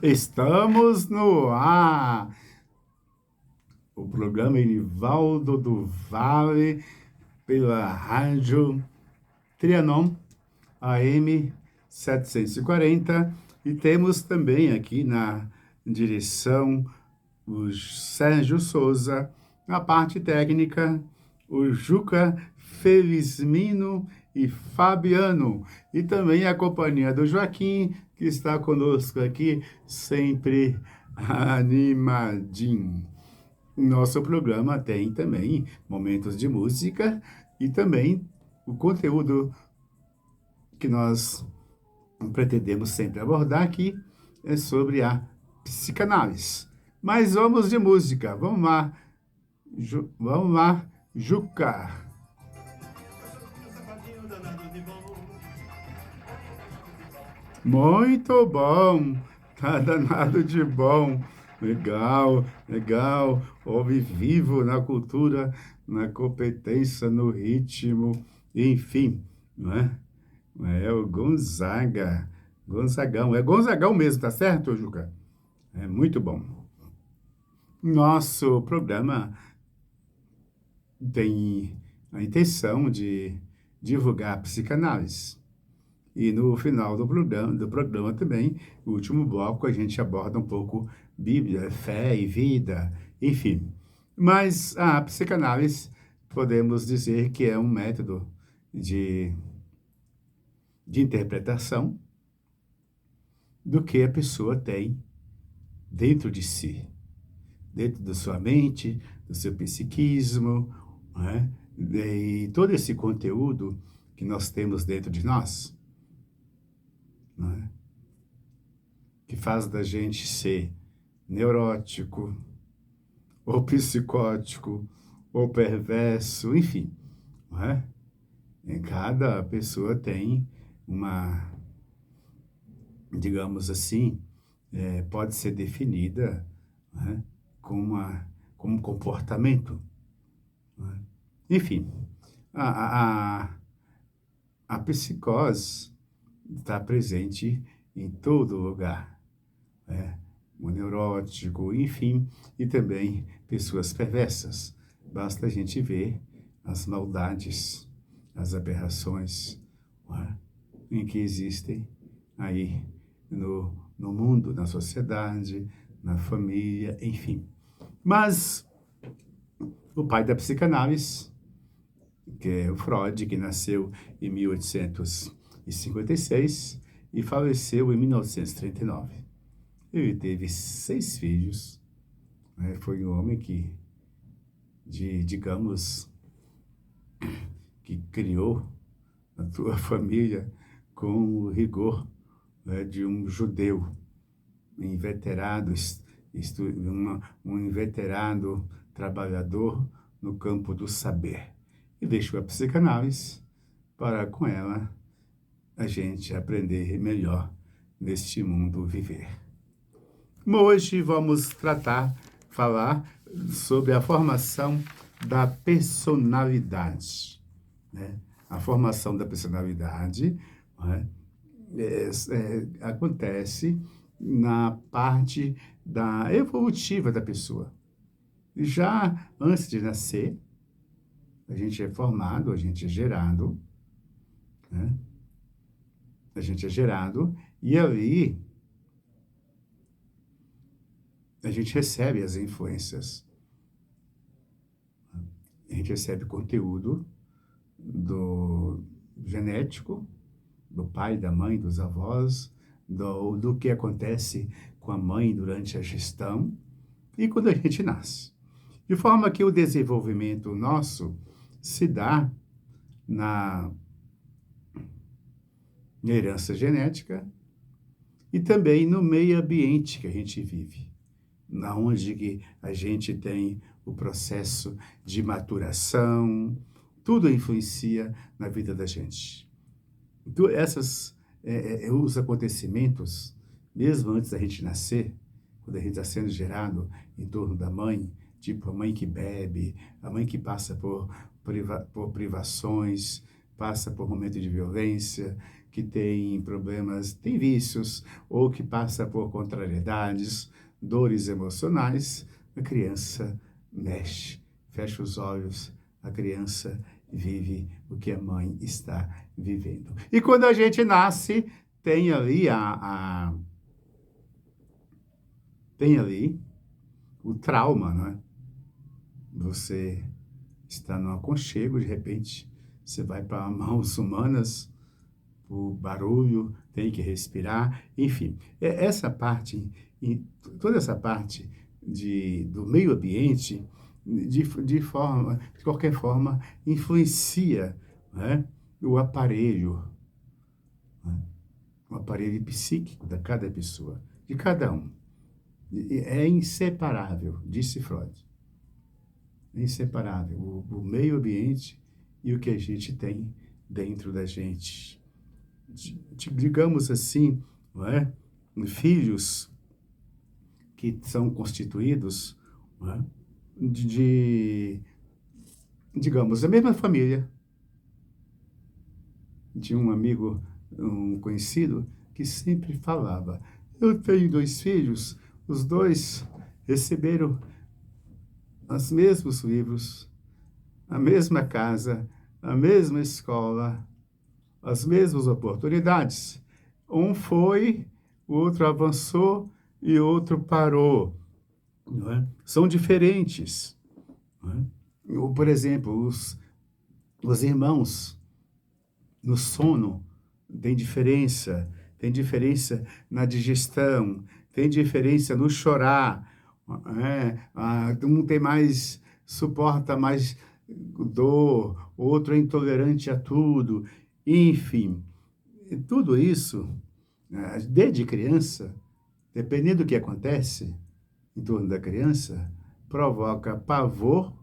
Estamos no ar. O programa Enivaldo do Vale, pela rádio Trianon, AM 740. E temos também aqui na direção o Sérgio Souza, na parte técnica, o Juca Felizmino e Fabiano. E também a companhia do Joaquim, que está conosco aqui, sempre animadinho. Nosso programa tem também momentos de música e também o conteúdo que nós pretendemos sempre abordar aqui é sobre a psicanálise. Mas vamos de música. Vamos lá, vamos lá, Juca. Muito bom, tá danado de bom. Legal, legal. Ouve vivo na cultura, na competência, no ritmo, enfim, não é? É o Gonzaga. Gonzagão. É Gonzagão mesmo, tá certo, Juca? É muito bom. Nosso programa tem a intenção de divulgar a psicanálise. E no final do programa também, o último bloco, a gente aborda um pouco Bíblia, fé e vida, enfim. Mas a psicanálise, podemos dizer que é um método de, de interpretação do que a pessoa tem dentro de si, dentro da sua mente, do seu psiquismo, né? E todo esse conteúdo que nós temos dentro de nós, né? Que faz da gente ser neurótico, ou psicótico, ou perverso, enfim, não é? E cada pessoa tem uma, digamos assim, pode ser definida, né, como, como um comportamento. Não é? Enfim, a, a, a psicose está presente em todo lugar, né? O neurótico, enfim, e também pessoas perversas. Basta a gente ver as maldades, as aberrações, não é? Em que existem aí no mundo, na sociedade, na família, enfim. Mas o pai da psicanálise, que é o Freud, que nasceu em 1856 e faleceu em 1939. Ele teve 6 filhos, né? Foi um homem que, digamos, que criou a sua família com o rigor, né, de um judeu, inveterado, um inveterado trabalhador no campo do saber. E deixou a psicanálise para, com ela, a gente aprender melhor neste mundo viver. Hoje vamos falar sobre a formação da personalidade, né? A formação da personalidade, né, acontece na parte da evolutiva da pessoa. Já antes de nascer, a gente é formado, a gente é gerado, né? A gente é gerado e ali a gente recebe as influências. A gente recebe conteúdo do genético, do pai, da mãe, dos avós, do que acontece com a mãe durante a gestão e quando a gente nasce. De forma que o desenvolvimento nosso se dá na herança genética e também no meio ambiente que a gente vive, na onde que a gente tem o processo de maturação, tudo influencia na vida da gente. Então, os acontecimentos, mesmo antes da gente nascer, quando a gente está sendo gerado em torno da mãe, tipo a mãe que bebe, a mãe que passa por privações, passa por momento de violência, que tem problemas, tem vícios, ou que passa por contrariedades, dores emocionais, a criança mexe, fecha os olhos, a criança vive o que a mãe está vivendo. E quando a gente nasce, tem ali tem ali o trauma, não é? Você está no aconchego, de repente, você vai para mãos humanas, o barulho, tem que respirar, enfim. Essa parte, toda essa parte do meio ambiente, de qualquer forma, influencia, né, o aparelho, né, o aparelho psíquico de cada pessoa, de cada um. É inseparável, disse Freud. É inseparável o meio ambiente e o que a gente tem dentro da gente. Digamos assim, não é? Filhos que são constituídos, não é? Digamos, a mesma família. Tinha um amigo, um conhecido, que sempre falava: eu tenho 2 filhos, os 2 receberam os mesmos livros, a mesma casa, a mesma escola, as mesmas oportunidades. Um foi, o outro avançou e o outro parou. Não é? São diferentes. Não é? Por exemplo, os irmãos no sono tem diferença na digestão, tem diferença no chorar. Um tem mais, suporta mais dor, outro é intolerante a tudo. Enfim, tudo isso, desde criança, dependendo do que acontece em torno da criança, provoca pavor,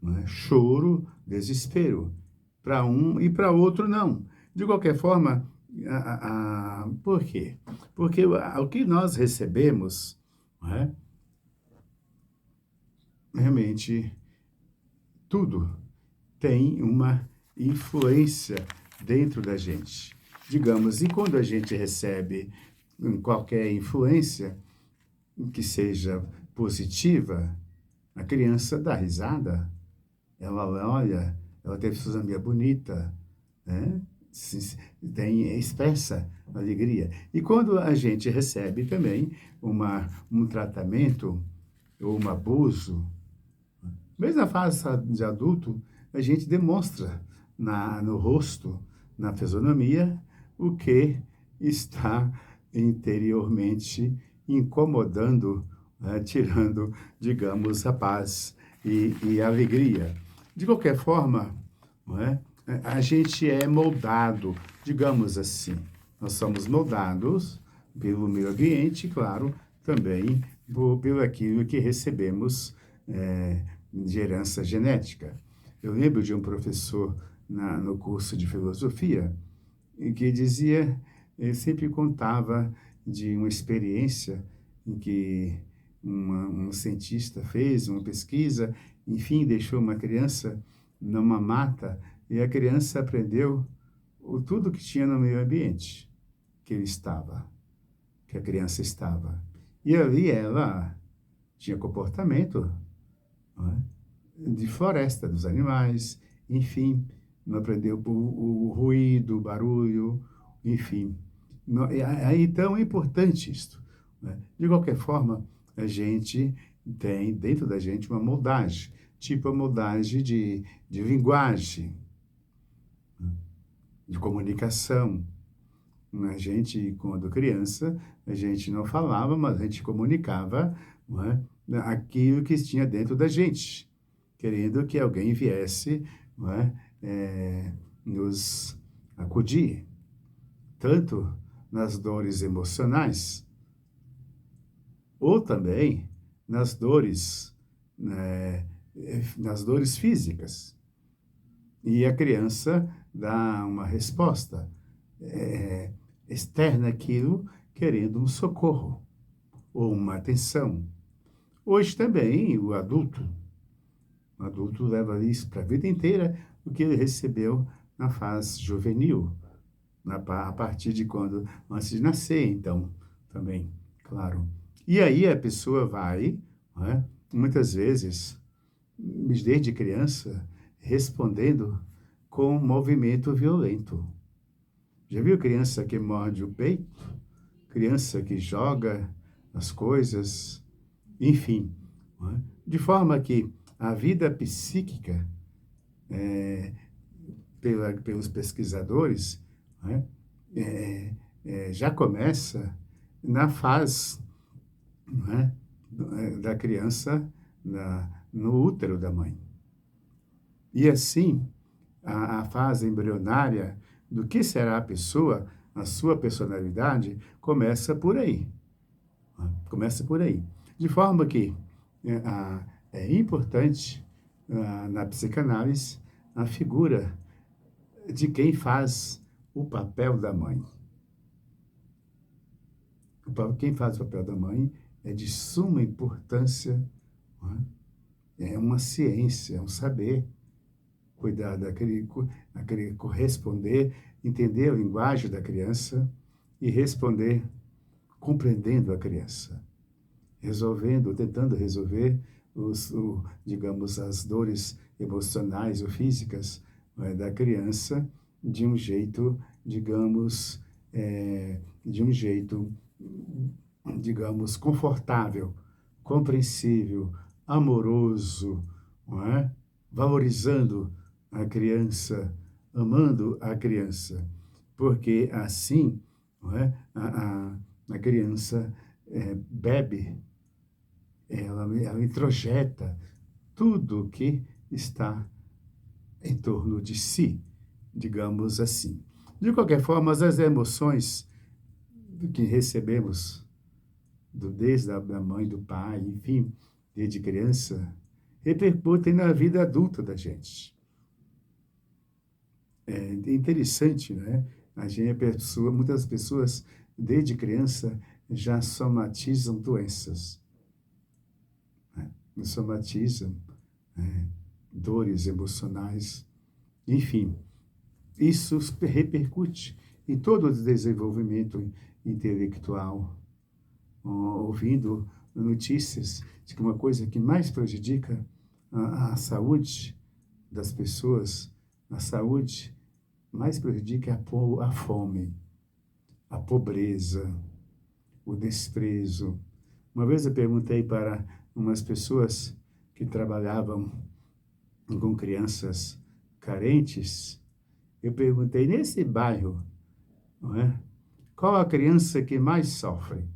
né, choro, desespero. Para um e para outro, não. De qualquer forma, por quê? Porque o que nós recebemos, né, realmente, tudo tem uma influência dentro da gente. Digamos, e quando a gente recebe qualquer influência que seja positiva, a criança dá risada, ela olha, ela teve fisionomia bonita, né? Expressa alegria. E quando a gente recebe também um tratamento ou um abuso, mesmo na fase de adulto, a gente demonstra no rosto, na fisionomia, o que está interiormente incomodando, né, tirando, digamos, a paz e a alegria. De qualquer forma, não é? A gente é moldado, digamos assim. Nós somos moldados pelo meio ambiente, claro, também pelo aquilo que recebemos de herança genética. Eu lembro de um professor no curso de filosofia em que dizia, ele sempre contava de uma experiência em que um cientista fez uma pesquisa, enfim, deixou uma criança numa mata e a criança aprendeu tudo que tinha no meio ambiente que ele estava, que a criança estava. E ali ela tinha comportamento, não é, de floresta, dos animais, enfim, não aprendeu o ruído, o barulho, enfim. Aí, então, é importante isso, né? De qualquer forma, a gente tem dentro da gente uma moldagem, tipo a moldagem de linguagem, de comunicação. A gente, quando criança, a gente não falava, mas a gente comunicava, não é, aquilo que tinha dentro da gente, querendo que alguém viesse, não é, nos acudir, tanto nas dores emocionais, ou também nas dores, né, nas dores físicas. E a criança dá uma resposta externa àquilo, querendo um socorro ou uma atenção. Hoje também o adulto leva isso para a vida inteira, o que ele recebeu na fase juvenil, a partir de quando, antes de nascer, então, também, claro. E aí a pessoa vai, não é, muitas vezes, desde criança, respondendo com um movimento violento. Já viu criança que morde o peito? Criança que joga as coisas, enfim, não é? De forma que a vida psíquica, pelos pesquisadores, não é? Já começa na fase, não é? Da criança no útero da mãe. E assim, a fase embrionária do que será a pessoa, a sua personalidade, começa por aí. Começa por aí. De forma que é importante, na psicanálise, a figura de quem faz o papel da mãe. Quem faz o papel da mãe é de suma importância, não é? É uma ciência, é um saber, cuidar daquele corresponder, entender a linguagem da criança e responder compreendendo a criança, resolvendo, tentando resolver digamos, as dores emocionais ou físicas, da criança de um jeito, digamos, de um jeito, digamos, confortável, compreensível, amoroso, não é? Valorizando a criança, amando a criança, porque assim, não é? A criança bebe, ela introjeta tudo que está em torno de si, digamos assim. De qualquer forma, as emoções que recebemos desde a da mãe, do pai, enfim, desde criança, repercutem na vida adulta da gente. É interessante, né? Muitas pessoas, desde criança, já somatizam doenças, né? Somatizam, né, dores emocionais, enfim. Isso repercute em todo o desenvolvimento intelectual, ouvindo notícias de que uma coisa que mais prejudica a saúde das pessoas, a saúde mais prejudica a fome, a pobreza, o desprezo. Uma vez eu perguntei para umas pessoas que trabalhavam com crianças carentes, eu perguntei, nesse bairro, não é? Qual a criança que mais sofre?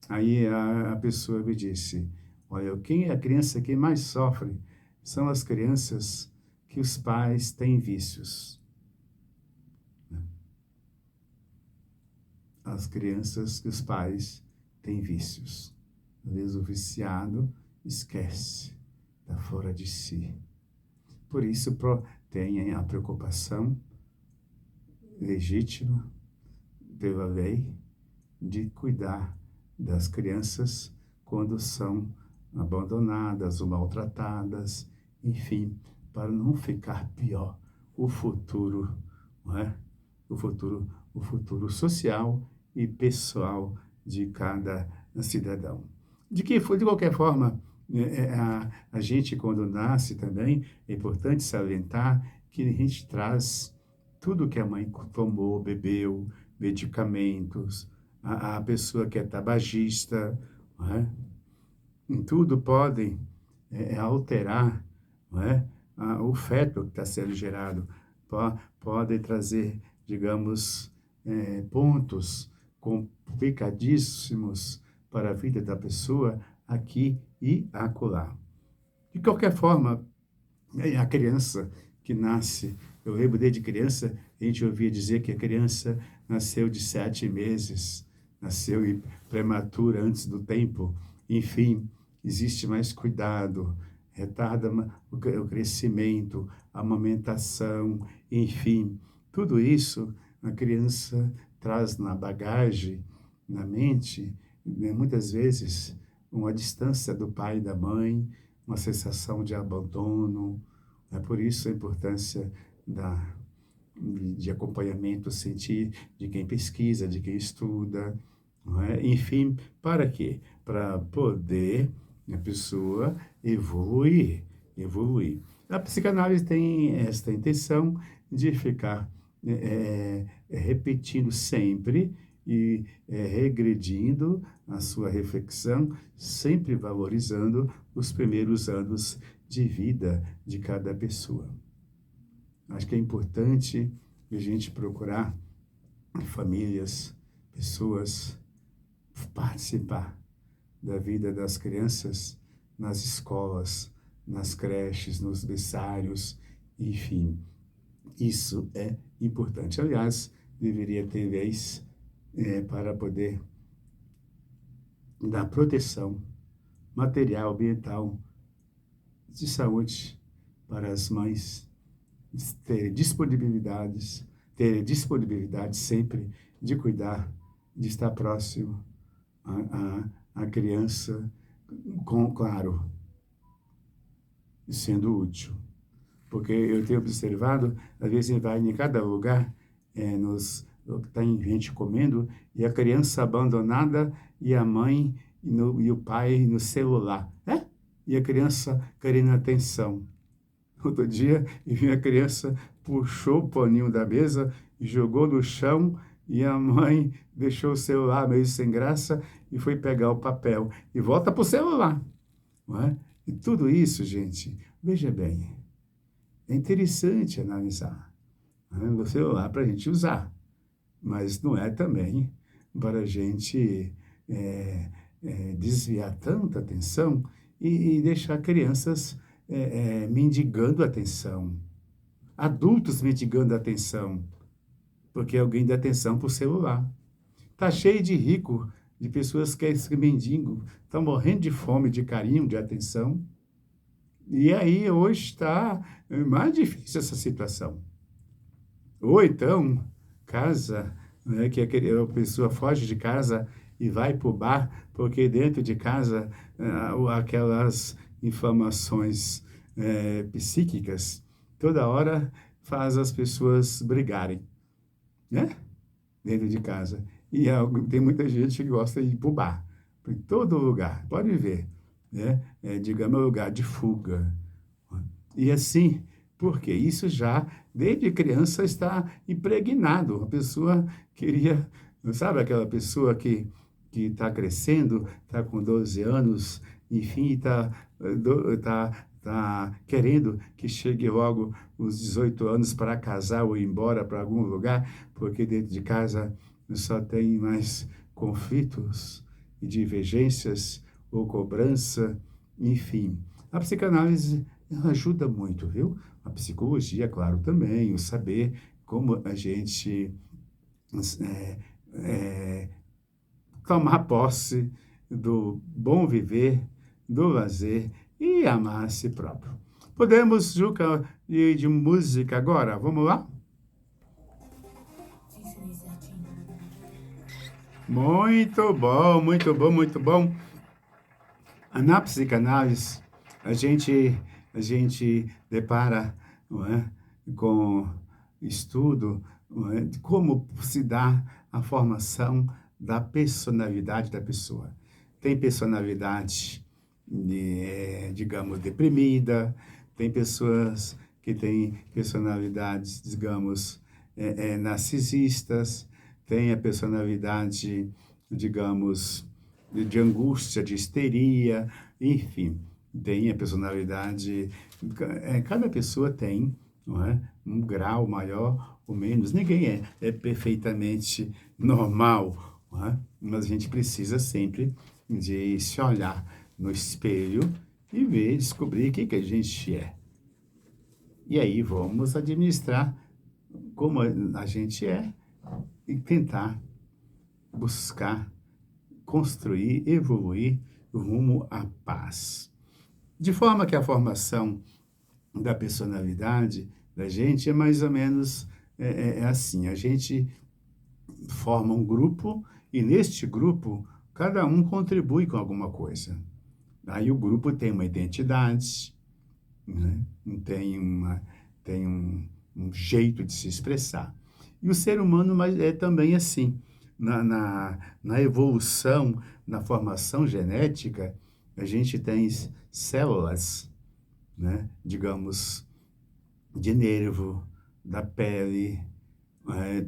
Aí a pessoa me disse, olha, quem é a criança que mais sofre são as crianças que os pais têm vícios. As crianças que os pais têm vícios. Às vezes o viciado esquece, está fora de si. Por isso tem a preocupação legítima pela lei de cuidar das crianças quando são abandonadas ou maltratadas, enfim, para não ficar pior o futuro, não é? O futuro social e pessoal de cada cidadão. De qualquer forma, a gente quando nasce também, é importante salientar que a gente traz tudo que a mãe tomou, bebeu, medicamentos, a pessoa que é tabagista, não é? Em tudo podem alterar, não é? O feto que está sendo gerado, podem trazer, digamos, pontos complicadíssimos para a vida da pessoa aqui e acolá. De qualquer forma, a criança que nasce, eu lembro desde criança, a gente ouvia dizer que a criança nasceu de 7 meses, nasceu prematura antes do tempo, enfim, existe mais cuidado, retarda o crescimento, a amamentação, enfim, tudo isso a criança traz na bagagem, na mente, né, muitas vezes uma distância do pai e da mãe, uma sensação de abandono. É por isso a importância da, de acompanhamento científico, de quem pesquisa, de quem estuda, não é? Enfim, para quê? Para poder a pessoa evoluir, evoluir. A psicanálise tem esta intenção de ficar repetindo sempre e regredindo a sua reflexão, sempre valorizando os primeiros anos de vida de cada pessoa. Acho que é importante a gente procurar famílias, pessoas, participar da vida das crianças nas escolas, nas creches, nos berçários, enfim. Isso é importante. Aliás, deveria ter leis para poder dar proteção material, ambiental, de saúde para as mães, ter disponibilidade sempre de cuidar, de estar próximo à criança, claro, sendo útil. Porque eu tenho observado, às vezes vai em cada lugar, tem gente comendo, e a criança abandonada, e a mãe e o pai no celular. E a criança querendo atenção. Outro dia, a criança puxou o paninho da mesa, jogou no chão, e a mãe deixou o celular meio sem graça e foi pegar o papel. E volta para o celular. Não é? E tudo isso, gente, veja bem, é interessante analisar. Né? O celular para a gente usar, mas não é também para a gente desviar tanta atenção e deixar crianças mendigando atenção, adultos mendigando atenção, porque alguém dá atenção para o celular. Está cheio de rico, de pessoas que mendigam, estão morrendo de fome, de carinho, de atenção. E aí hoje está mais difícil essa situação. Ou então, casa, né, que a pessoa foge de casa e vai para o bar, porque dentro de casa aquelas inflamações psíquicas toda hora faz as pessoas brigarem, né? Dentro de casa. E tem muita gente que gosta de ir para o bar, em todo lugar, pode ver, né? Digamos, é um lugar de fuga. E assim, porque isso já, desde criança, está impregnado. A pessoa queria, sabe aquela pessoa que está crescendo, está com 12 anos, enfim, tá querendo que chegue logo os 18 anos para casar ou ir embora para algum lugar, porque dentro de casa só tem mais conflitos e divergências ou cobrança, enfim. A psicanálise ajuda muito, viu? A psicologia, claro, também, o saber como a gente tomar posse do bom viver, do lazer e amar a si próprio. Podemos, Juca, ir de música agora? Vamos lá? Muito bom, muito bom, muito bom. Na psicanálise, a gente depara, não é, com estudo, não é, de como se dá a formação da personalidade da pessoa. Tem personalidade, digamos, deprimida, tem pessoas que têm personalidades, digamos, narcisistas, tem a personalidade, digamos, de angústia, de histeria, enfim, tem a personalidade. Cada pessoa tem, não é, um grau maior ou menos. Ninguém é perfeitamente normal, não é? Mas a gente precisa sempre de se olhar no espelho e ver, descobrir o que a gente é. E aí vamos administrar como a gente é e tentar buscar construir, evoluir rumo à paz. De forma que a formação da personalidade da gente é mais ou menos assim, a gente forma um grupo e neste grupo cada um contribui com alguma coisa. Aí o grupo tem uma identidade, né? tem um um jeito de se expressar. E o ser humano é também assim. Na evolução, na formação genética, a gente tem células, né, digamos, de nervo, da pele,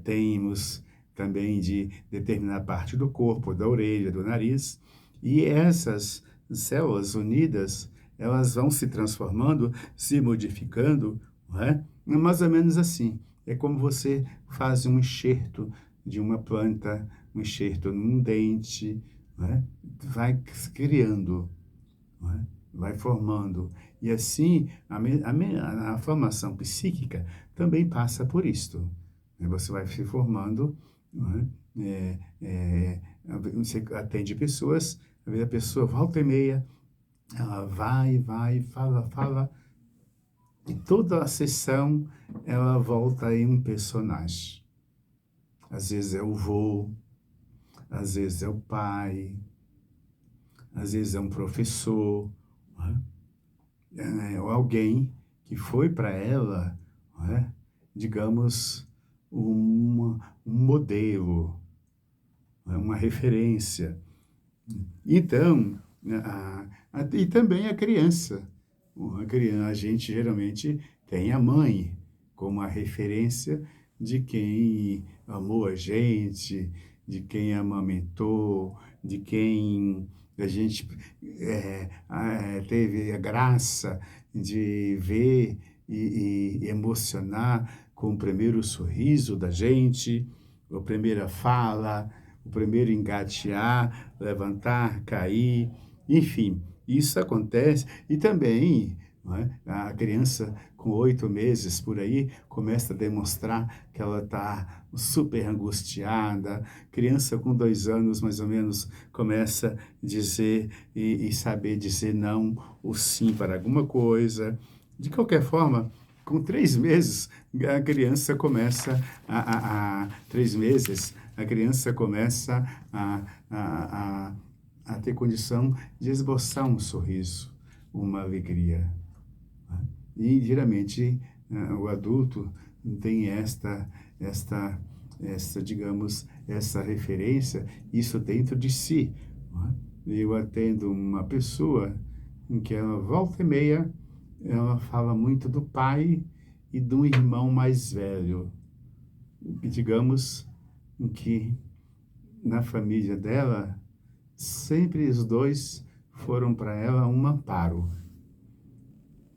temos também de determinada parte do corpo, da orelha, do nariz, e essas células unidas, elas vão se transformando, se modificando, não é? É mais ou menos assim. É como você faz um enxerto de uma planta, um enxerto num dente, não é? Vai criando, não é? Vai formando. E assim, a formação psíquica também passa por isto. Você vai se formando, não é? Você atende pessoas, às vezes a pessoa volta e meia, ela vai, fala, e toda a sessão ela volta em um personagem. Às vezes é o vô, às vezes é o pai, às vezes é um professor, não é? Ou alguém que foi para ela, não é? Digamos, um modelo, uma referência. Então, e também a criança. A gente geralmente tem a mãe como a referência de quem amou a gente, de quem amamentou, de quem a gente teve a graça de ver e emocionar com o primeiro sorriso da gente, a primeira fala, o primeiro engatear, levantar, cair, enfim, isso acontece. E também, não é? A criança com 8 meses por aí começa a demonstrar que ela está super angustiada. Criança com 2 anos mais ou menos começa a dizer e saber dizer não ou sim para alguma coisa. De qualquer forma, com 3 meses, a criança começa 3 meses, a criança começa a ter condição de esboçar um sorriso, uma alegria. E, geralmente, o adulto tem digamos, essa referência, isso dentro de si. Eu atendo uma pessoa em que ela volta e meia, ela fala muito do pai e do irmão mais velho. Digamos que na família dela, sempre os dois foram para ela um amparo,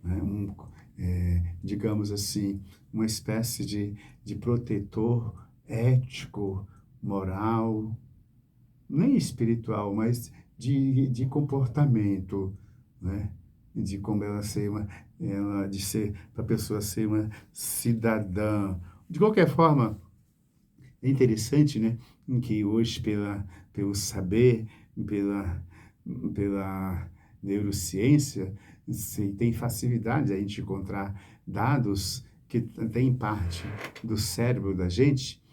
né? Digamos assim, uma espécie de protetor ético, moral, nem espiritual, mas de comportamento, né? De como de ser, para a pessoa ser uma cidadã. De qualquer forma, é interessante, né, em que hoje, pelo saber, pela, pela neurociência, se tem facilidade a gente encontrar dados que têm parte do cérebro da gente,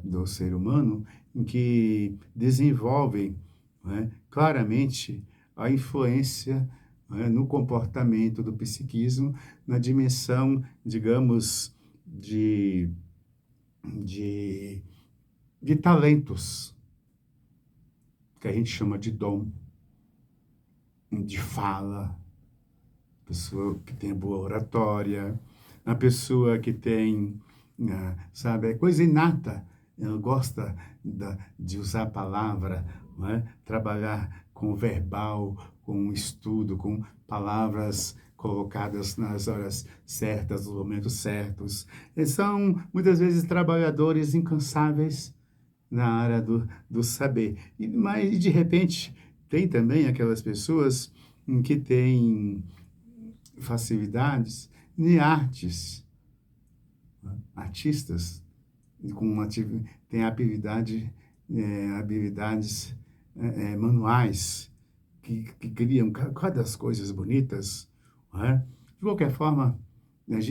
do ser humano, em que desenvolvem, né, claramente a influência, né, no comportamento do psiquismo, na dimensão, digamos, de, de talentos, que a gente chama de dom, de fala, pessoa que tem boa oratória, a pessoa que tem, sabe, é coisa inata, ela gosta de usar a palavra, não é? Trabalhar com o verbal, com o estudo, com palavras colocadas nas horas certas, nos momentos certos. Eles são, muitas vezes, trabalhadores incansáveis na área do saber. Mas, de repente, tem também aquelas pessoas em que têm facilidades em artes, né? Artistas têm habilidades manuais que criam cada coisas bonitas, não é? De qualquer forma,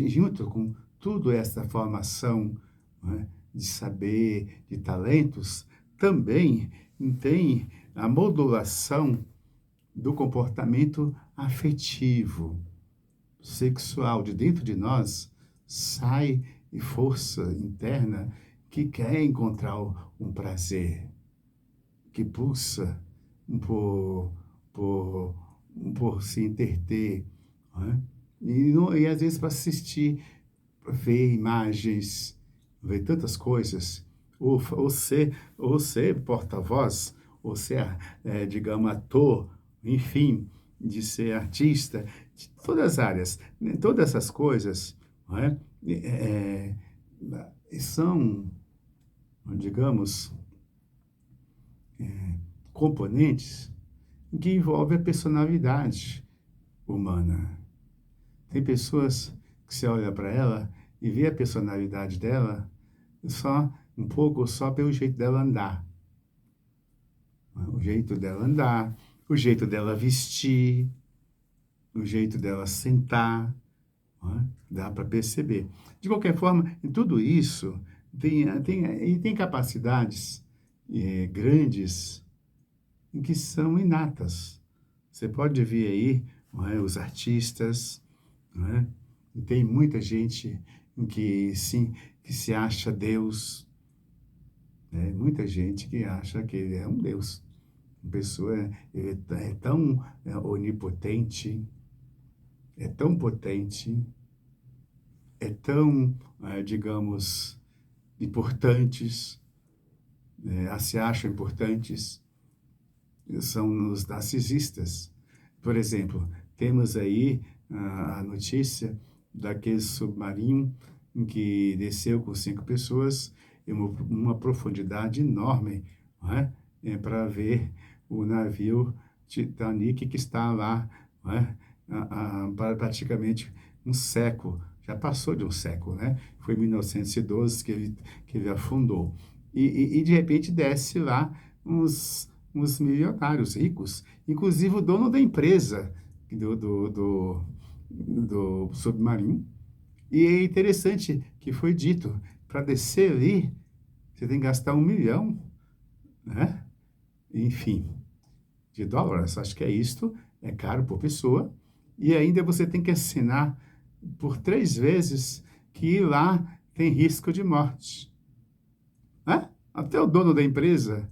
junto com toda essa formação, não é, de saber, de talentos, também tem a modulação do comportamento afetivo, sexual de dentro de nós, sai força interna que quer encontrar um prazer, que pulsa por, por, por se entreter, né? E às vezes para assistir, ver imagens, ver tantas coisas, ou ser porta-voz, ou ser, digamos, ator, enfim, de ser artista, de todas as áreas, né? Todas essas coisas, não é? São, digamos, componentes que envolvem a personalidade humana. Tem pessoas que você olha para ela e vê a personalidade dela só um pouco só pelo jeito dela andar. O jeito dela andar, o jeito dela vestir, o jeito dela sentar, não é? Dá para perceber. De qualquer forma, em tudo isso tem capacidades grandes que são inatas. Você pode ver aí, não é, os artistas, não é? Tem muita gente que, sim, que se acha Deus, né? Muita gente que acha que ele é um Deus. Uma pessoa é tão onipotente, é tão potente, é tão, digamos, importantes, se acham importantes, são os narcisistas. Por exemplo, temos aí a notícia daquele submarino em que desceu com 5 pessoas em uma profundidade enorme, não é? Para ver o navio Titanic que está lá, não é? Praticamente um século, já passou de um século, né? Foi em 1912 que ele afundou. E de repente desce lá uns milionários ricos, inclusive o dono da empresa do submarino. E é interessante que foi dito, para descer ali, você tem que gastar 1 milhão, né? Enfim, de dólares. Acho que é isto, é caro por pessoa. E ainda você tem que assinar por 3 vezes que lá tem risco de morte, né? Até o dono da empresa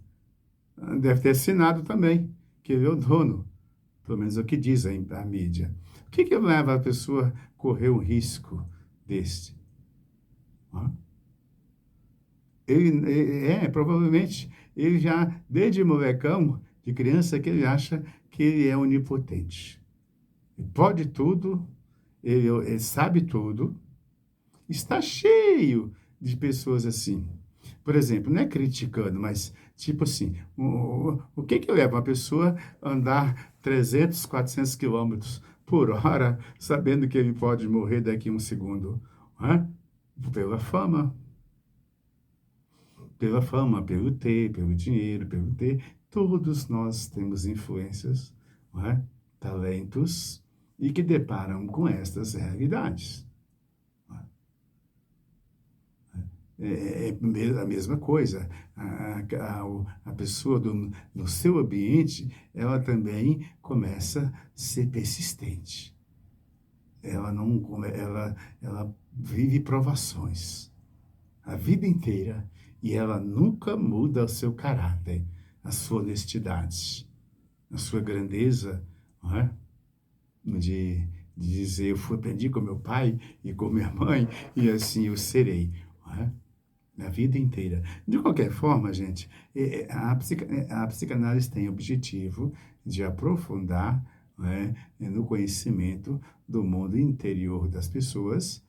deve ter assinado também, que ele é o dono. Pelo menos é o que diz a mídia. O que leva a pessoa a correr um risco deste? Hã? Provavelmente, ele já, desde molecão, de criança, que ele acha que ele é onipotente. Ele pode tudo, ele sabe tudo. Está cheio de pessoas assim. Por exemplo, não é criticando, mas tipo assim, o que leva uma pessoa a andar 300, 400 quilômetros por hora, sabendo que ele pode morrer daqui a um segundo? Hã? Pela fama, pelo dinheiro, pelo ter. Todos nós temos influências, não é? Talentos, e que deparam com estas realidades. A mesma coisa. A pessoa no seu ambiente, ela também começa a ser persistente. Ela não, ela vive provações a vida inteira e ela nunca muda o seu caráter, a sua honestidade, a sua grandeza, não é? De dizer, aprendi com meu pai e com minha mãe e assim eu serei, não é? A vida inteira. De qualquer forma, gente, a psicanálise tem o objetivo de aprofundar, né, no conhecimento do mundo interior das pessoas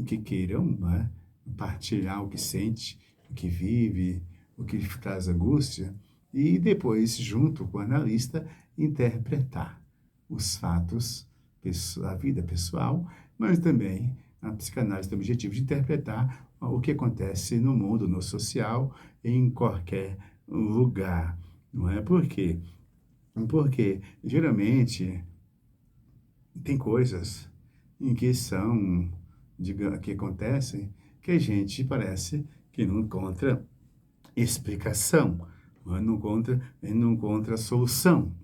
que queiram, né, partilhar o que sente, o que vive, o que traz angústia, e depois, junto com o analista, interpretar os fatos, a vida pessoal, mas também a psicanálise tem o objetivo de interpretar o que acontece no mundo, no social, em qualquer lugar. Não é? Por quê? Porque, geralmente, tem coisas em que que acontecem que a gente parece que não encontra explicação, não encontra solução.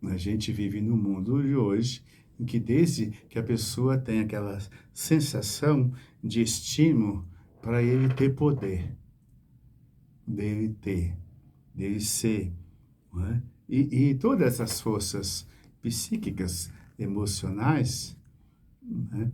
A gente vive no mundo de hoje que desde que a pessoa tem aquela sensação de estímulo para ele ter poder, dele ter, dele ser, não é? E todas essas forças psíquicas, emocionais, né,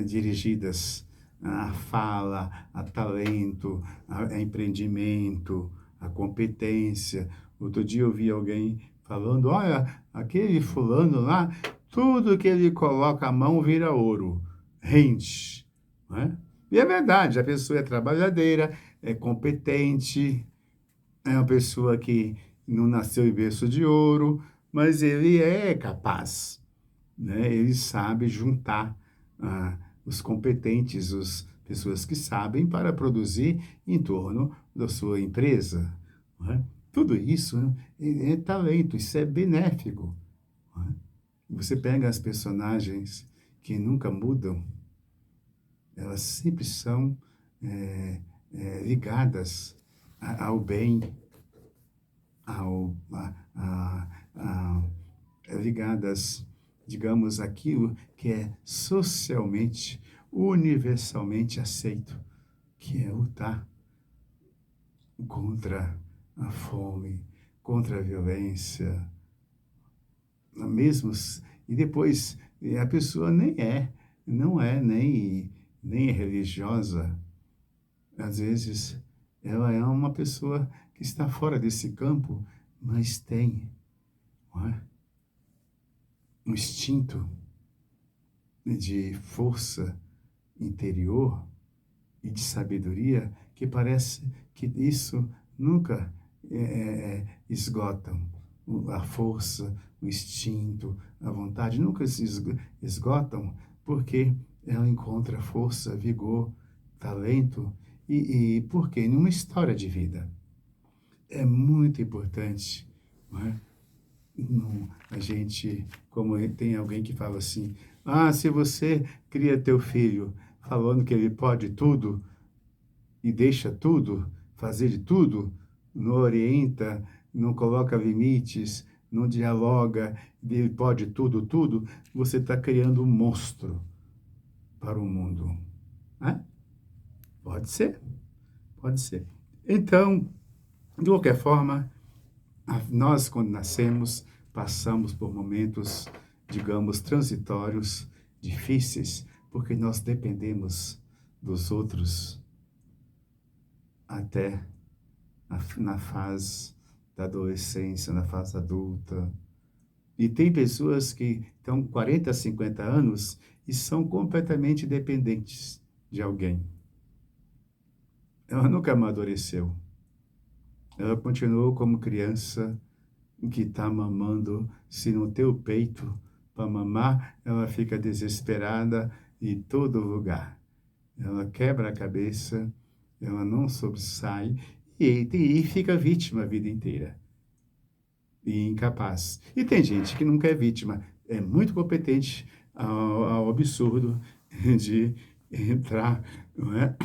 dirigidas à fala, a talento, a empreendimento, a competência. Outro dia eu vi alguém falando, olha, aquele fulano lá, tudo que ele coloca a mão vira ouro, rende, né? E é verdade, a pessoa é trabalhadeira, é competente, é uma pessoa que não nasceu em berço de ouro, mas ele é capaz, né? Ele sabe juntar os competentes, as pessoas que sabem para produzir em torno da sua empresa, não é? Tudo isso, né, é talento, isso é benéfico, não é? Você pega as personagens que nunca mudam, elas sempre são ligadas ao bem, ao, a, ligadas, digamos, àquilo que é socialmente, universalmente aceito, que é lutar contra a fome, contra a violência, mesmo, e depois a pessoa não é nem religiosa, às vezes ela é uma pessoa que está fora desse campo, mas tem, não é, um instinto de força interior e de sabedoria que parece que isso nunca esgotam. A força, o instinto, a vontade nunca se esgotam porque ela encontra força, vigor, talento e por quê? Numa história de vida. É muito importante, não é? A gente, como tem alguém que fala assim, se você cria teu filho falando que ele pode tudo e deixa tudo, fazer de tudo, não orienta, não coloca limites, não dialoga, ele pode tudo, você está criando um monstro para o mundo. Né? Pode ser, pode ser. Então, de qualquer forma, nós, quando nascemos, passamos por momentos, digamos, transitórios, difíceis, porque nós dependemos dos outros até na fase da adolescência, na fase adulta. E tem pessoas que estão 40, 50 anos e são completamente dependentes de alguém. Ela nunca amadureceu. Ela continuou como criança que está mamando, se no teu peito para mamar, ela fica desesperada em todo lugar. Ela quebra a cabeça, ela não sobressai e fica vítima a vida inteira. E incapaz. E tem gente que nunca é vítima, é muito competente ao absurdo de entrar, não é,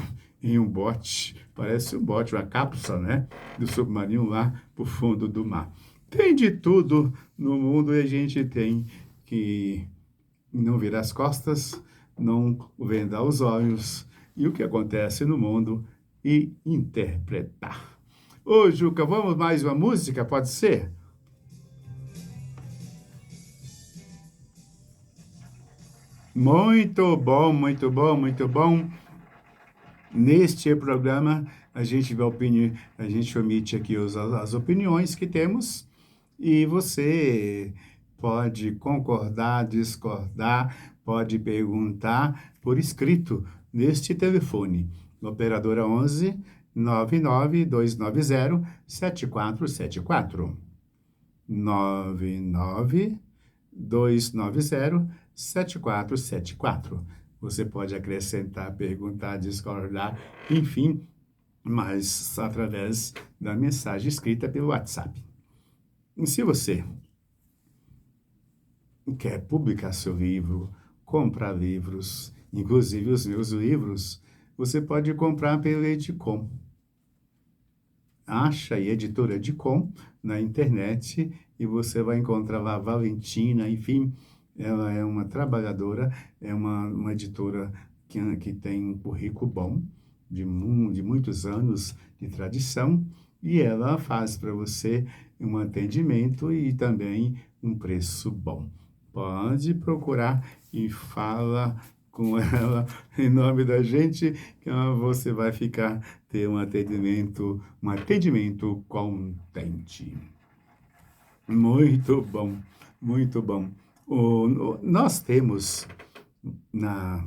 em um bote, parece um bote, uma cápsula, né, do submarino lá para o fundo do mar. Tem de tudo no mundo e a gente tem que não virar as costas, não vendar os olhos e o que acontece no mundo e interpretar. Ô, Juca, vamos mais uma música, pode ser? Muito bom, muito bom, muito bom. Neste programa, a gente omite aqui as opiniões que temos e você pode concordar, discordar, pode perguntar por escrito neste telefone, operadora 11 99290 7474. 99290 7474. Você pode acrescentar, perguntar, discordar, enfim, mas através da mensagem escrita pelo WhatsApp. E se você quer publicar seu livro, comprar livros, inclusive os meus livros, você pode comprar pelo Edicom. Acha aí Editora Edicom na internet e você vai encontrar lá a Valentina, enfim, ela é uma trabalhadora, é uma editora que tem um currículo bom, de muitos anos de tradição, e ela faz para você um atendimento e também um preço bom. Pode procurar e fala com ela em nome da gente, que você vai ter um atendimento contente. Muito bom, muito bom. Nós temos na,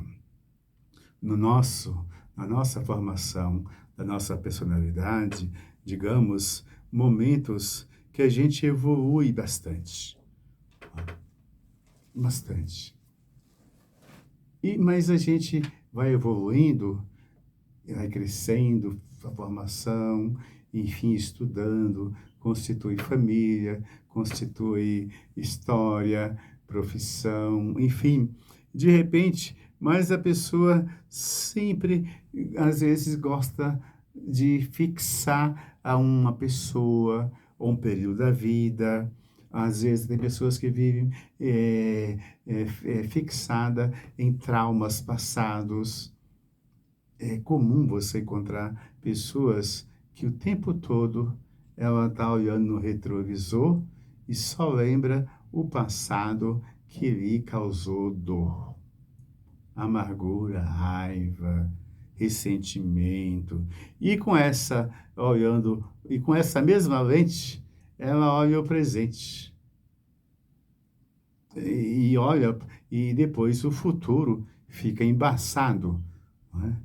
no nosso, na nossa formação, da nossa personalidade, digamos, momentos que a gente evolui bastante. Bastante. Mas a gente vai evoluindo, vai crescendo, a formação, enfim, estudando, constitui família, constitui história, profissão, enfim. De repente, mas a pessoa sempre, às vezes, gosta de fixar a uma pessoa, ou um período da vida. Às vezes, tem pessoas que vivem fixada em traumas passados. É comum você encontrar pessoas que o tempo todo ela está olhando no retrovisor e só lembra o passado que lhe causou dor, amargura, raiva, ressentimento. E com essa mesma lente, ela olha o presente e olha, e depois o futuro fica embaçado, não é?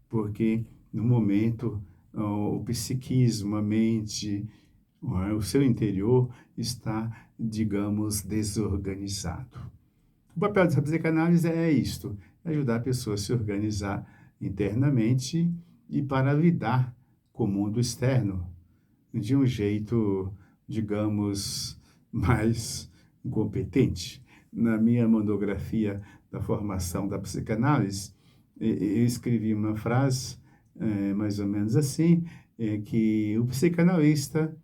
Porque no momento o psiquismo, a mente, não é? O seu interior está, digamos, desorganizado. O papel da psicanálise é isto, é ajudar a pessoa a se organizar internamente e para lidar com o mundo externo de um jeito, digamos, mais competente. Na minha monografia da formação da psicanálise, eu escrevi uma frase, mais ou menos assim, que o psicanalista,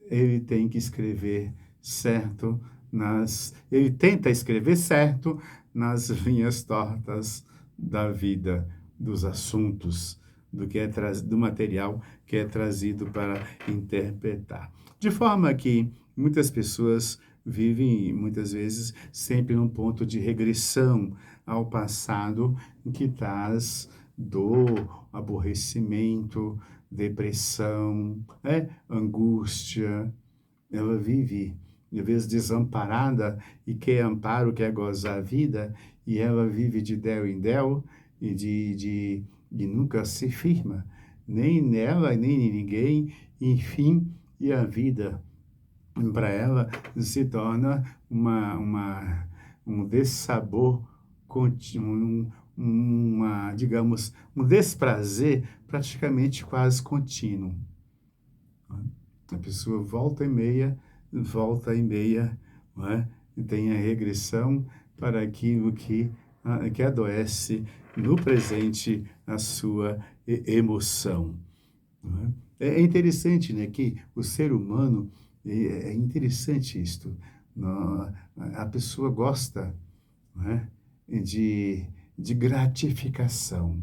ele tem que escrever certo ele tenta escrever certo nas linhas tortas da vida, dos assuntos, do material que é trazido para interpretar. De forma que muitas pessoas vivem, muitas vezes, sempre num ponto de regressão ao passado, que traz dor, aborrecimento, depressão, angústia. Ela vive, às vezes, desamparada e quer amparo, quer gozar a vida, e ela vive de del em del e de nunca se firma, nem nela, nem em ninguém, enfim, e a vida, para ela, se torna um dessabor contínuo, digamos, um desprazer praticamente quase contínuo. A pessoa volta e meia, não é? E tem a regressão para aquilo que adoece no presente a sua emoção. Não é? É interessante, né, que o ser humano, é interessante isto, a pessoa gosta, não é, de gratificação.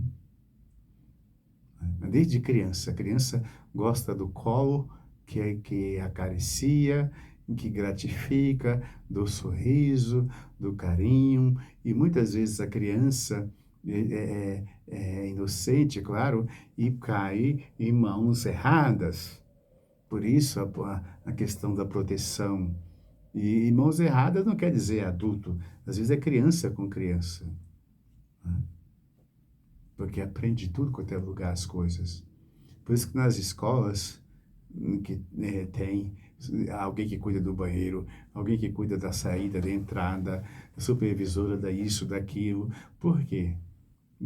Desde criança, a criança gosta do colo, que acaricia, que gratifica, do sorriso, do carinho, e muitas vezes a criança é inocente, claro, e cai em mãos erradas. Por isso a questão da proteção. E mãos erradas não quer dizer adulto, às vezes é criança com criança, né? Porque aprende tudo quanto é lugar as coisas. Por isso que nas escolas que tem alguém que cuida do banheiro, alguém que cuida da saída, da entrada, a supervisora da isso, daquilo. Por quê?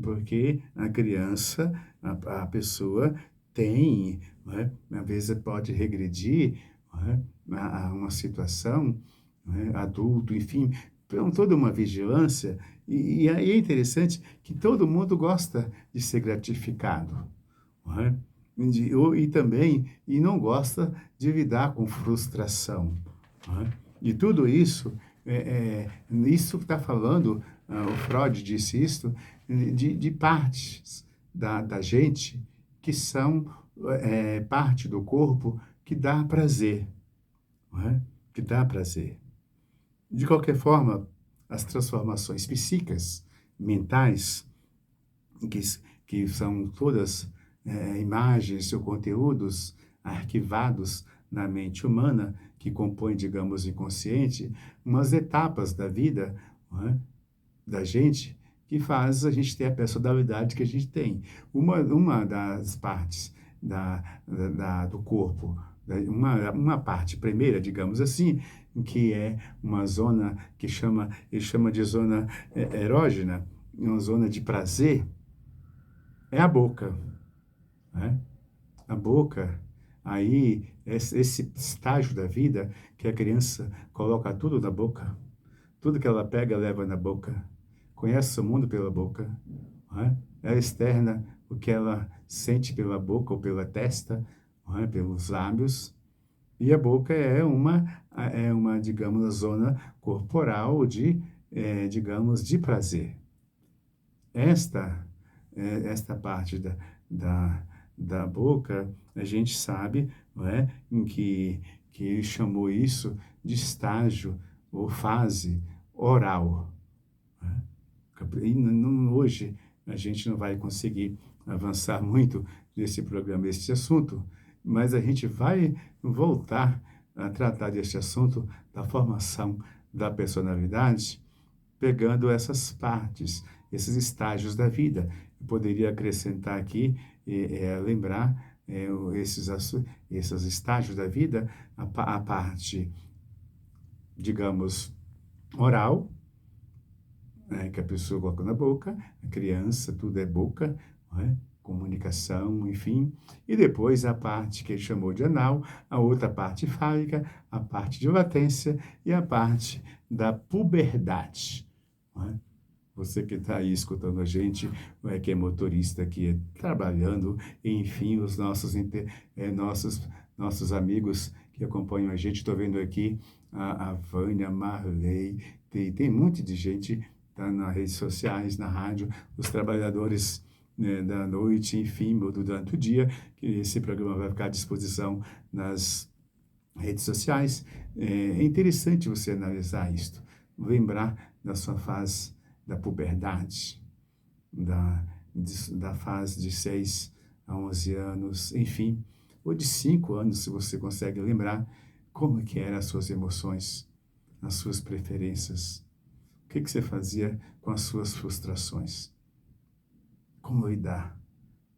Porque a criança, a pessoa tem, né, às vezes pode regredir, né, a uma situação, né, adulto, enfim, então, toda uma vigilância. E aí é interessante que todo mundo gosta de ser gratificado, não é? E também não gosta de lidar com frustração. Não é? E tudo isso, isso que está falando, o Freud disse isso, de partes da gente que são parte do corpo que dá prazer, não é? Que dá prazer. De qualquer forma, as transformações psíquicas, mentais, que, que são todas imagens ou conteúdos arquivados na mente humana, que compõem, digamos, o inconsciente, umas etapas da vida, não é? Da gente, que faz a gente ter a personalidade que a gente tem. Uma das partes do corpo, uma parte primeira, digamos assim, que é uma zona que ele chama de zona erógena, uma zona de prazer, é a boca, né? A boca, aí, esse estágio da vida que a criança coloca tudo na boca, tudo que ela pega, leva na boca, conhece o mundo pela boca, não é? Ela externa o que ela sente pela boca ou pela testa, não é? Pelos lábios, e a boca é uma, digamos, zona corporal digamos, de prazer. Esta, esta parte da, da boca, a gente sabe, não é, em que ele chamou isso de estágio ou fase oral. Né? E hoje a gente não vai conseguir avançar muito nesse programa, nesse assunto, mas a gente vai voltar a tratar deste assunto da formação da personalidade, pegando essas partes, esses estágios da vida. Eu poderia acrescentar aqui, lembrar esses estágios da vida, a parte, digamos, oral, né, que a pessoa coloca na boca, a criança, tudo é boca, não é? Comunicação, enfim. E depois a parte que ele chamou de anal, a outra parte fálica, a parte de latência e a parte da puberdade. Não é? Você que está aí escutando a gente, que é motorista, que é trabalhando, enfim, os nossos amigos que acompanham a gente. Estou vendo aqui a Vânia, Marley, tem um monte de gente tá nas redes sociais, na rádio, os trabalhadores, né, da noite, enfim, durante o dia, que esse programa vai ficar à disposição nas redes sociais. É interessante você analisar isto, lembrar da sua fase da puberdade, da fase de 6 a 11 anos, enfim, ou de 5 anos, se você consegue lembrar como que eram as suas emoções, as suas preferências, o que você fazia com as suas frustrações, como lidar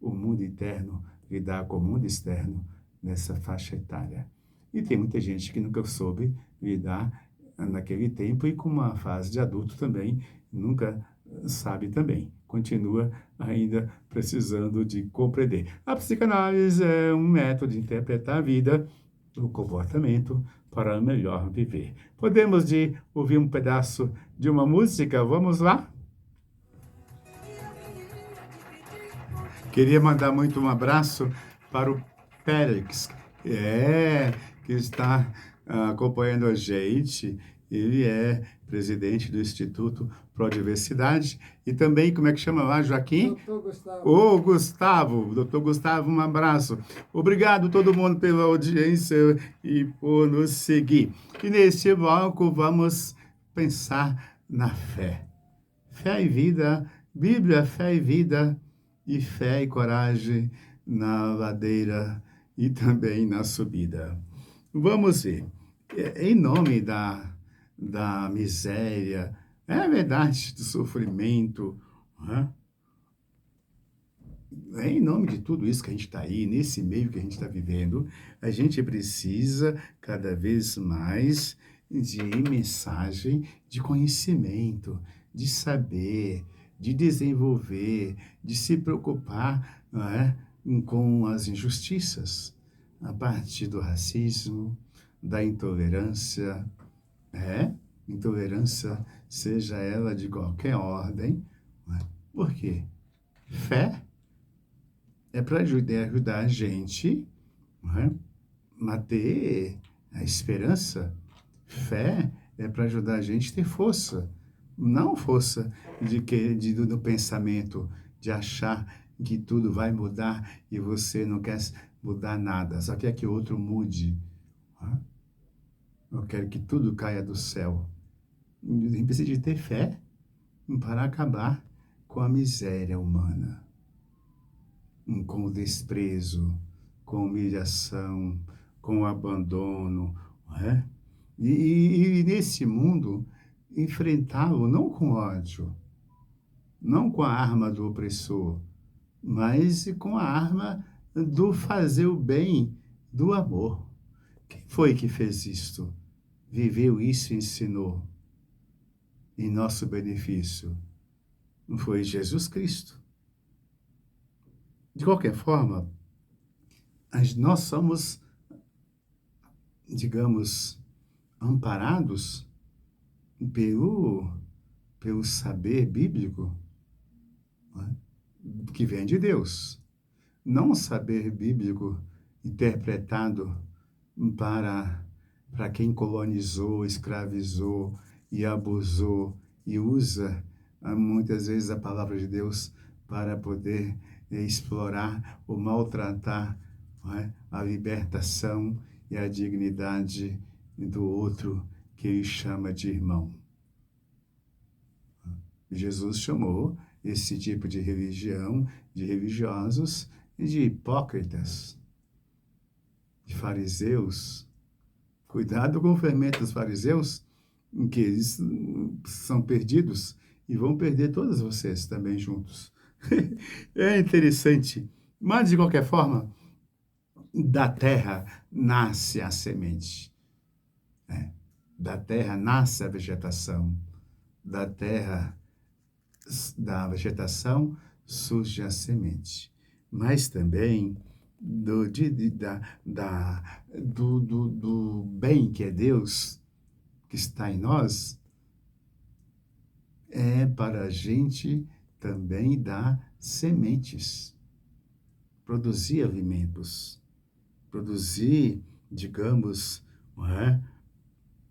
o mundo interno, lidar com o mundo externo nessa faixa etária. E tem muita gente que nunca soube lidar naquele tempo e com uma fase de adulto também, nunca sabe também. Continua ainda precisando de compreender. A psicanálise é um método de interpretar a vida, o comportamento, para melhor viver. Podemos ouvir um pedaço de uma música? Vamos lá? Queria mandar muito um abraço para o Périx, que está acompanhando a gente. Ele é presidente do Instituto Prodiversidade e também, como é que chama lá, Joaquim? Doutor Gustavo. Ô, Gustavo, doutor Gustavo, um abraço. Obrigado todo mundo pela audiência e por nos seguir. E neste bloco vamos pensar na fé. Fé e vida, Bíblia, fé e vida, e fé e coragem na ladeira e também na subida. Vamos ver. Em nome da miséria, é verdade, do sofrimento, né? Em nome de tudo isso que a gente está aí, nesse meio que a gente está vivendo, a gente precisa cada vez mais de mensagem de conhecimento, de saber, de desenvolver, de se preocupar, não é, com as injustiças, a partir do racismo, da intolerância, intolerância, seja ela de qualquer ordem, não é? Por quê? Fé é para ajudar a gente, não é, a ter a esperança Fé é para ajudar a gente a ter força, não força do pensamento, de achar que tudo vai mudar e você não quer mudar nada, só quer que o outro mude. Né? Eu quero que tudo caia do céu. A gente precisa de ter fé para acabar com a miséria humana, com o desprezo, com a humilhação, com o abandono, não é? E nesse mundo, enfrentá-lo não com ódio, não com a arma do opressor, mas com a arma do fazer o bem, do amor. Quem foi que fez isto? Viveu isso e ensinou em nosso benefício? Não foi Jesus Cristo. De qualquer forma, nós somos, digamos, amparados pelo, pelo saber bíblico, né, que vem de Deus. Não um saber bíblico interpretado para, para quem colonizou, escravizou e abusou e usa muitas vezes a palavra de Deus para poder explorar ou maltratar, não é, a libertação e a dignidade do outro que ele chama de irmão. Jesus chamou esse tipo de religião, de religiosos, de hipócritas, de fariseus. Cuidado com o fermento dos fariseus, em que eles são perdidos e vão perder todos vocês também juntos. É interessante. Mas, de qualquer forma, da terra nasce a semente. Né? Da terra nasce a vegetação. Da terra, da vegetação, surge a semente. Mas também do bem que é Deus, que está em nós, é para a gente também dar sementes, produzir alimentos, produzir, digamos, não é?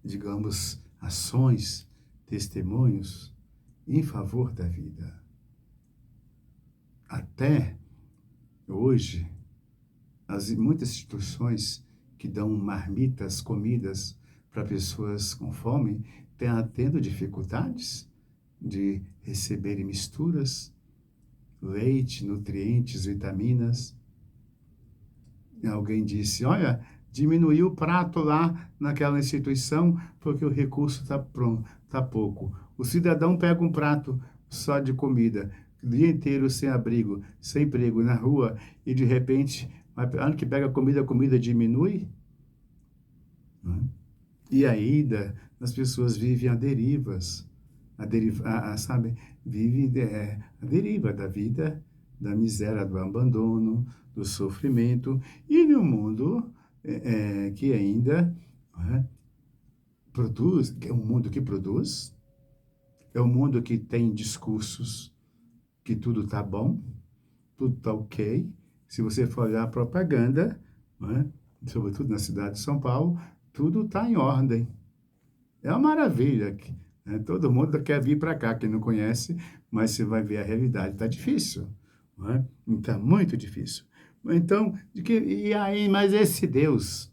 Digamos, ações, testemunhos em favor da vida. Até hoje, muitas instituições que dão marmitas, comidas para pessoas com fome, tendo dificuldades de receberem misturas, leite, nutrientes, vitaminas. E alguém disse, olha, diminuiu o prato lá naquela instituição porque o recurso está pronto, está pouco. O cidadão pega um prato só de comida, o dia inteiro sem abrigo, sem emprego, na rua, e de repente, ano que pega a comida diminui. Né? E ainda as pessoas vivem a derivas, sabe, vive a deriva da vida, da miséria, do abandono, do sofrimento, e no mundo que ainda produz, é um mundo que produz, é um mundo que tem discursos que tudo está bom, tudo está ok. Se você for olhar a propaganda, sobretudo na cidade de São Paulo, tudo está em ordem. É uma maravilha. Né? Todo mundo quer vir para cá, quem não conhece, mas você vai ver a realidade, está difícil. Está muito difícil. Então, mas esse Deus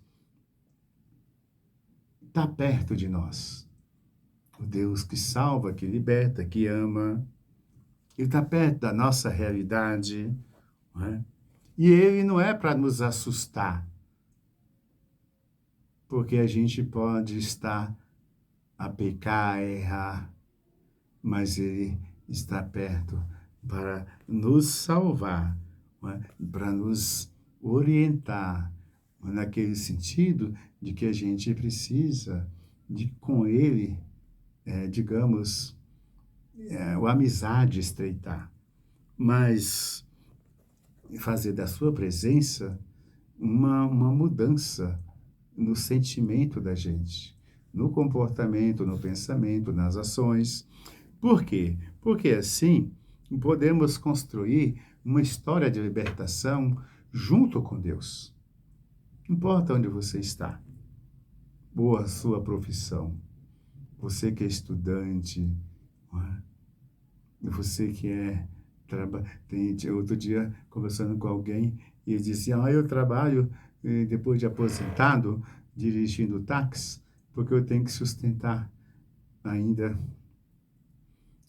está perto de nós. O Deus que salva, que liberta, que ama. Ele está perto da nossa realidade. E ele não é para nos assustar, porque a gente pode estar a pecar, a errar, mas ele está perto para nos salvar, para nos orientar, naquele sentido de que a gente precisa de com ele, digamos, a amizade estreitar, mas fazer da sua presença uma mudança no sentimento da gente, no comportamento, no pensamento, nas ações. Por quê? Porque assim podemos construir uma história de libertação junto com Deus. Não importa onde você está. ou a sua profissão. Você que é estudante, não é? Você que é... Outro dia, conversando com alguém, e ele disse, eu trabalho, depois de aposentado, dirigindo táxi, porque eu tenho que sustentar ainda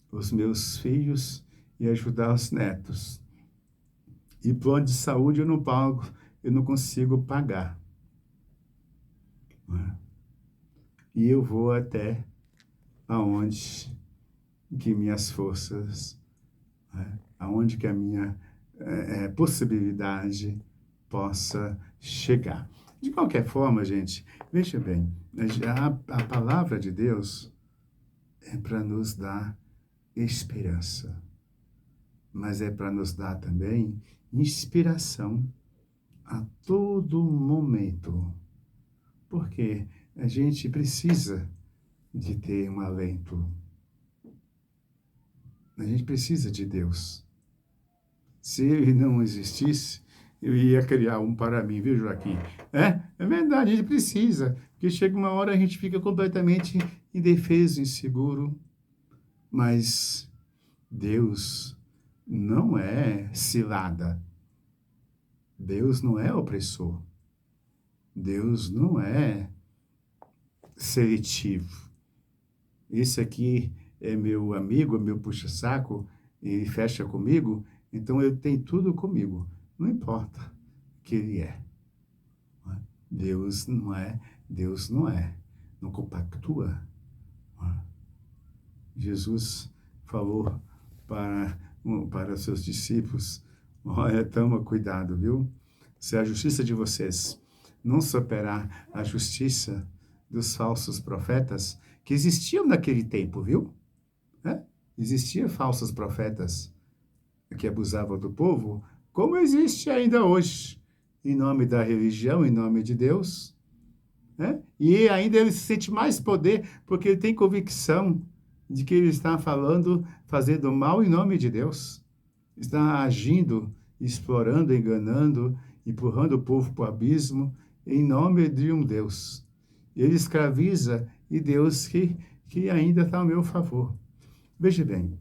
os meus filhos e ajudar os netos. E plano de saúde eu não pago, eu não consigo pagar. Não é? E eu vou até aonde que minhas forças, né, aonde que a minha possibilidade possa chegar. De qualquer forma, gente, veja bem, a palavra de Deus é para nos dar esperança, mas é para nos dar também inspiração a todo momento, porque a gente precisa de ter um alento. A gente precisa de Deus. Se ele não existisse, eu ia criar um para mim, viu, Joaquim? É verdade, a gente precisa, porque chega uma hora a gente fica completamente indefeso, inseguro, mas Deus não é cilada. Deus não é opressor. Deus não é seletivo. Esse aqui é meu amigo, é meu puxa-saco, e fecha comigo, então eu tenho tudo comigo. Não importa o que ele é. Não é? Deus não é. Não compactua. Não é? Jesus falou para seus discípulos, olha, toma cuidado, viu? Se a justiça de vocês não superar a justiça dos falsos profetas, que existiam naquele tempo, viu? Existiam falsos profetas que abusavam do povo, como existe ainda hoje, em nome da religião, em nome de Deus. E ainda ele se sente mais poder, porque ele tem convicção de que ele está fazendo mal em nome de Deus. Está agindo, explorando, enganando, empurrando o povo para o abismo, em nome de um Deus. Ele escraviza, e Deus que ainda está ao meu favor. Veja bem,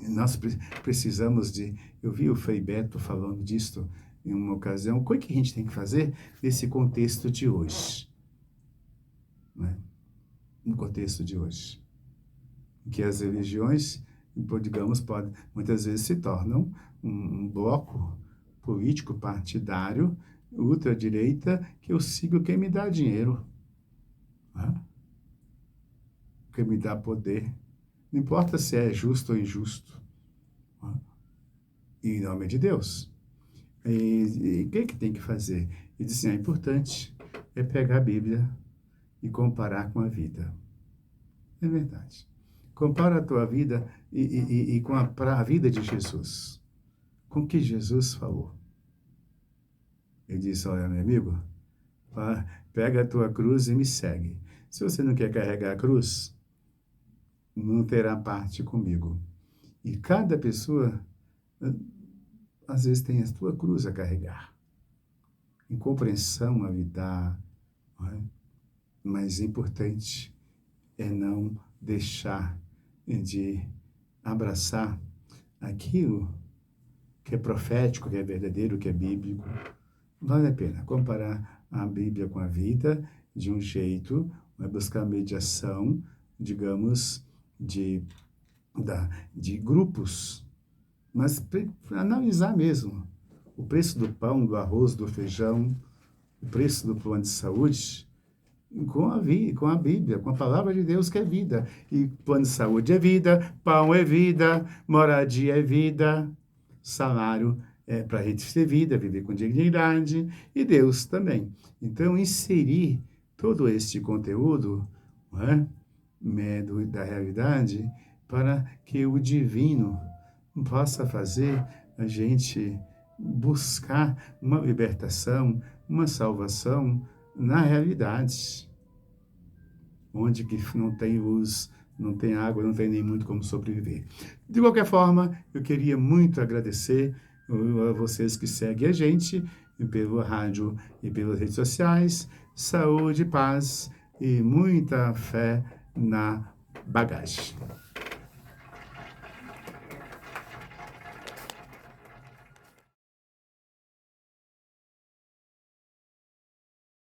nós precisamos de... Eu vi o Frei Beto falando disto em uma ocasião. O que a gente tem que fazer nesse contexto de hoje? Né? No contexto de hoje. Que as religiões, digamos, muitas vezes se tornam um bloco político partidário, ultradireita, que eu sigo quem me dá dinheiro. Né? Quem me dá poder. Não importa se é justo ou injusto. Né? Em nome de Deus. E o que tem que fazer? Ele disse, é importante é pegar a Bíblia e comparar com a vida. É verdade. Compara a tua vida e com a vida de Jesus. Com o que Jesus falou. Ele disse, olha, meu amigo, pega a tua cruz e me segue. Se você não quer carregar a cruz, não terá parte comigo. E cada pessoa, às vezes, tem a tua cruz a carregar. Incompreensão a lidar. Não é? Mas importante é não deixar de abraçar aquilo que é profético, que é verdadeiro, que é bíblico. Vale a pena comparar a Bíblia com a vida de um jeito, buscar mediação, digamos, de grupos, mas analisar mesmo o preço do pão, do arroz, do feijão, o preço do plano de saúde, com a Bíblia, com a palavra de Deus, que é vida. E plano de saúde é vida, pão é vida, moradia é vida, salário é para a gente ter vida, viver com dignidade, e Deus também. Então, inserir todo este conteúdo, não é, da realidade, para que o divino possa fazer a gente buscar uma libertação, uma salvação na realidade, onde que não tem luz, não tem água, não tem nem muito como sobreviver. De qualquer forma, eu queria muito agradecer a vocês que seguem a gente pelo rádio e pelas redes sociais. Saúde, paz, e muita fé na bagagem.